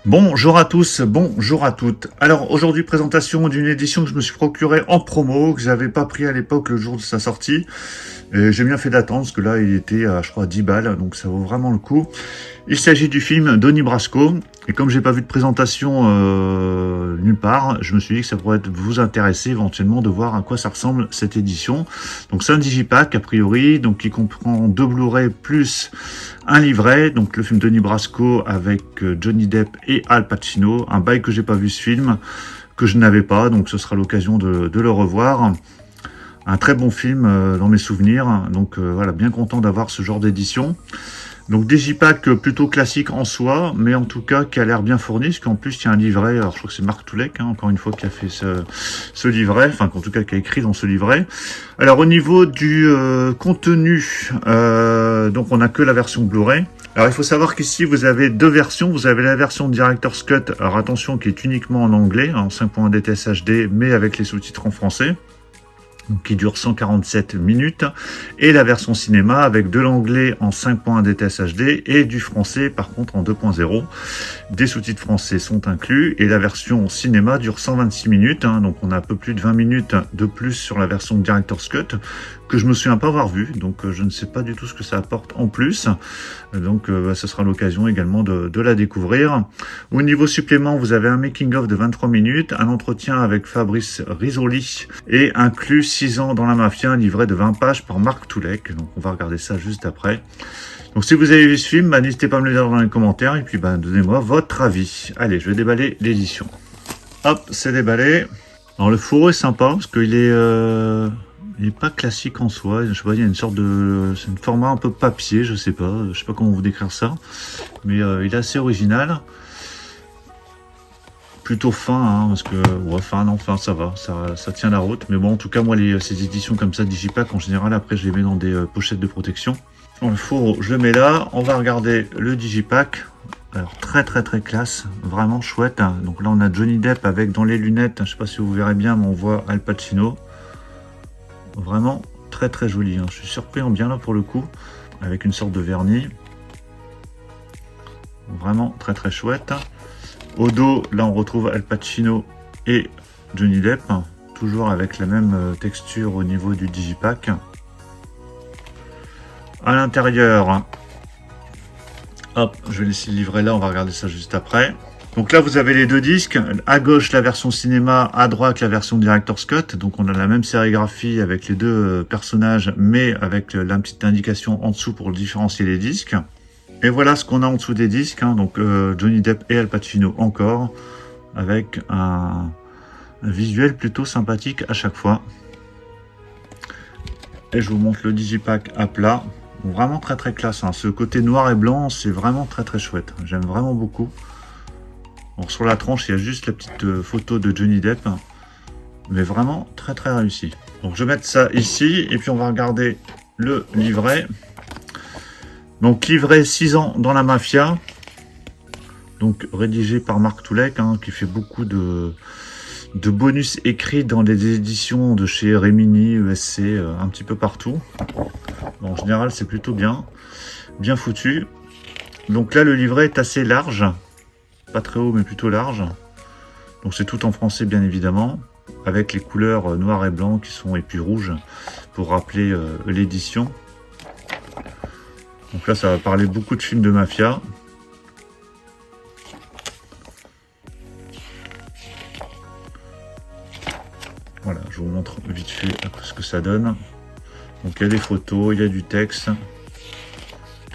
Bonjour à tous, bonjour à toutes. Alors aujourd'hui présentation d'une édition que je me suis procurée en promo, que j'avais pas pris à l'époque le jour de sa sortie. Et j'ai bien fait d'attendre parce que là il était à je crois 10 balles, donc ça vaut vraiment le coup. Il s'agit du film Donnie Brasco. Et comme j'ai pas vu de présentation nulle part, je me suis dit que ça pourrait vous intéresser éventuellement de voir à quoi ça ressemble cette édition. Donc c'est un digipack a priori, donc qui comprend 2 Blu-ray plus un livret. Donc le film Donnie Brasco avec Johnny Depp et Al Pacino. Un bail que j'ai pas vu ce film, que je n'avais pas, donc ce sera l'occasion de le revoir. Un très bon film dans mes souvenirs, donc voilà, bien content d'avoir ce genre d'édition. Donc Digipack plutôt classique en soi, mais en tout cas qui a l'air bien fourni, parce qu'en plus il y a un livret, alors je crois que c'est Marc Toulek, encore une fois, qui a fait ce livret, enfin en tout cas qui a écrit dans ce livret. Alors au niveau du contenu, donc on n'a que la version Blu-ray. Alors il faut savoir qu'ici vous avez deux versions, vous avez la version Director's Cut, alors attention, qui est uniquement en anglais, en 5.1 DTS HD, mais avec les sous-titres en français, qui dure 147 minutes, et la version cinéma avec de l'anglais en 5.1 DTS HD et du français par contre en 2.0. Des sous-titres français sont inclus et la version cinéma dure 126 minutes, donc on a un peu plus de 20 minutes de plus sur la version Director's Cut que je me souviens pas avoir vu, donc je ne sais pas du tout ce que ça apporte en plus, donc ce sera l'occasion également de la découvrir. Au niveau supplément, vous avez un making-of de 23 minutes, un entretien avec Fabrice Risoli et inclus 6 ans dans la mafia, un livret de 20 pages par Marc Toulek, donc on va regarder ça juste après. Donc si vous avez vu ce film, n'hésitez pas à me le dire dans les commentaires et puis donnez-moi votre avis. Allez, je vais déballer l'édition. Hop, c'est déballé. Alors le fourreau est sympa parce qu'il est... il n'est pas classique en soi, je sais pas, il y a une sorte de... c'est un format un peu papier, je sais pas comment vous décrire ça, mais il est assez original. Plutôt fin, parce que... ouais, enfin ça va, ça tient la route, mais bon, en tout cas, moi, ces éditions comme ça, Digipack, en général, après, je les mets dans des pochettes de protection. Bon, le fourreau, je le mets là, on va regarder le Digipack. Alors, très classe, vraiment chouette. Donc là, on a Johnny Depp avec dans les lunettes, je sais pas si vous verrez bien, mais on voit Al Pacino. Vraiment très joli, je suis surpris en bien là pour le coup, avec une sorte de vernis. Vraiment très chouette. Au dos, là on retrouve Al Pacino et Johnny Depp, toujours avec la même texture au niveau du Digipack. À l'intérieur, hop, je vais laisser le livret là, on va regarder ça juste après. Donc là, vous avez les deux disques. À gauche, la version cinéma, à droite, la version Director's Cut. Donc on a la même sérigraphie avec les deux personnages, mais avec la petite indication en dessous pour différencier les disques. Et voilà ce qu'on a en dessous des disques. Donc Johnny Depp et Al Pacino encore, avec un visuel plutôt sympathique à chaque fois. Et je vous montre le Digipack à plat. Vraiment très classe. Ce côté noir et blanc, c'est vraiment très chouette. J'aime vraiment beaucoup. Bon, sur la tranche, il y a juste la petite photo de Johnny Depp, mais vraiment très réussi. Donc je vais mettre ça ici, et puis on va regarder le livret. Donc livret 6 ans dans la mafia, donc rédigé par Marc Toulek, qui fait beaucoup de bonus écrits dans les éditions de chez Remini, ESC, un petit peu partout. Bon, en général, c'est plutôt bien foutu. Donc là, le livret est assez large. Pas très haut mais plutôt large, donc c'est tout en français bien évidemment, avec les couleurs noir et blanc qui sont, et puis rouge pour rappeler l'édition. Donc là ça va parler beaucoup de films de mafia. Voilà, je vous montre vite fait ce que ça donne. Donc il y a des photos, il y a du texte.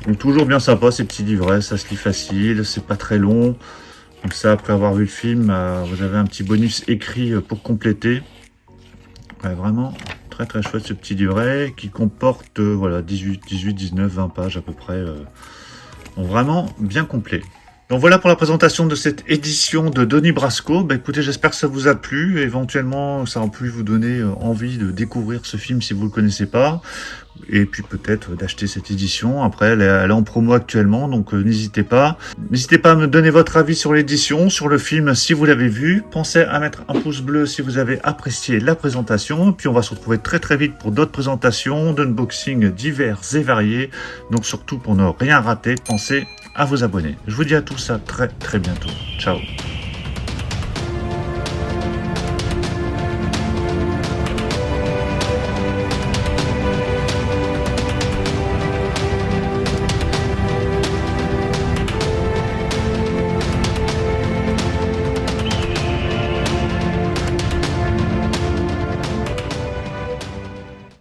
Donc toujours bien sympa ces petits livrets, ça se lit facile, c'est pas très long. Comme ça, après avoir vu le film, vous avez un petit bonus écrit pour compléter. Ouais, vraiment très chouette ce petit livret qui comporte voilà, 18, 19, 20 pages à peu près. Donc vraiment bien complet. Donc voilà pour la présentation de cette édition de Donnie Brasco. Écoutez, j'espère que ça vous a plu. Éventuellement, ça a pu vous donner envie de découvrir ce film si vous ne le connaissez pas. Et puis peut-être d'acheter cette édition. Après, elle est en promo actuellement, donc n'hésitez pas. N'hésitez pas à me donner votre avis sur l'édition, sur le film si vous l'avez vu. Pensez à mettre un pouce bleu si vous avez apprécié la présentation. Puis on va se retrouver très vite pour d'autres présentations, d'unboxing divers et variés. Donc surtout pour ne rien rater, pensez à vous abonner. Je vous dis à tous à très très bientôt. Ciao.